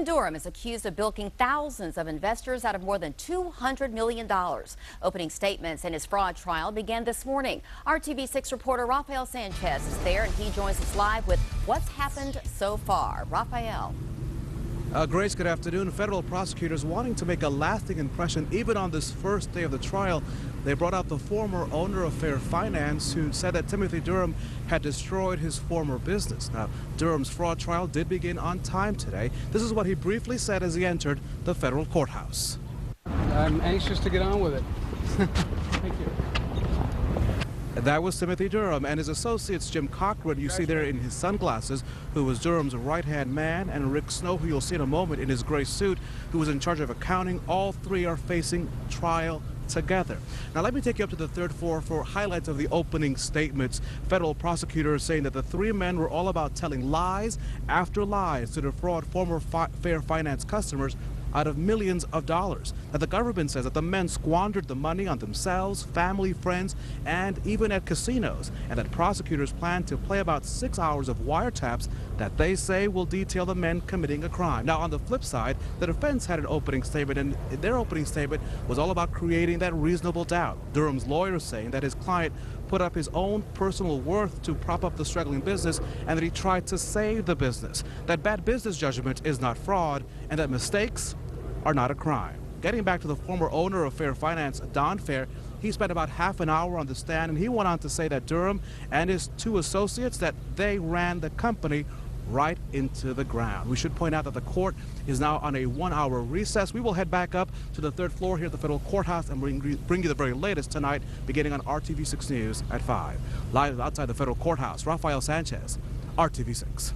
Durham is accused of bilking thousands of investors out of more than $200 million. Opening statements in his fraud trial began this morning. Our TV6 reporter Rafael Sanchez is there, and he joins us live with what's happened so far. Rafael. Grace, good afternoon. Federal prosecutors wanting to make a lasting impression even on this first day of the trial. They brought out the former owner of Fair Finance, who said that Timothy Durham had destroyed his former business. Now, Durham's fraud trial did begin on time today. This is what he briefly said as he entered the federal courthouse. I'm anxious to get on with it. Thank you. That was Timothy Durham and his associates Jim Cochran, you see there in his sunglasses, who was Durham's right-hand man, and Rick Snow, who you'll see in a moment in his gray suit, who was in charge of accounting. All three are facing trial together. Now let me take you up to the third floor for highlights of the opening statements. Federal prosecutors saying that the three men were all about telling lies after lies to defraud former Fair Finance customers out of millions of dollars. Now, the government says that the men squandered the money on themselves, family, friends, and even at casinos, and that prosecutors plan to play about 6 hours of wiretaps that they say will detail the men committing a crime. Now, on the flip side, the defense had an opening statement, and their opening statement was all about creating that reasonable doubt. Durham's lawyer saying that his client put up his own personal worth to prop up the struggling business, and that he tried to save the business. That bad business judgment is not fraud, and that mistakes are not a crime. Getting back to the former owner of Fair Finance, Don Fair, he spent about half an hour on the stand, and he went on to say that Durham and his two associates, that they ran the company right into the ground. We should point out that the court is now on a 1-hour recess. We will head back up to the third floor here at the federal courthouse and bring you the very latest tonight, beginning on RTV6 News at 5. Live outside the federal courthouse, Rafael Sanchez, RTV6.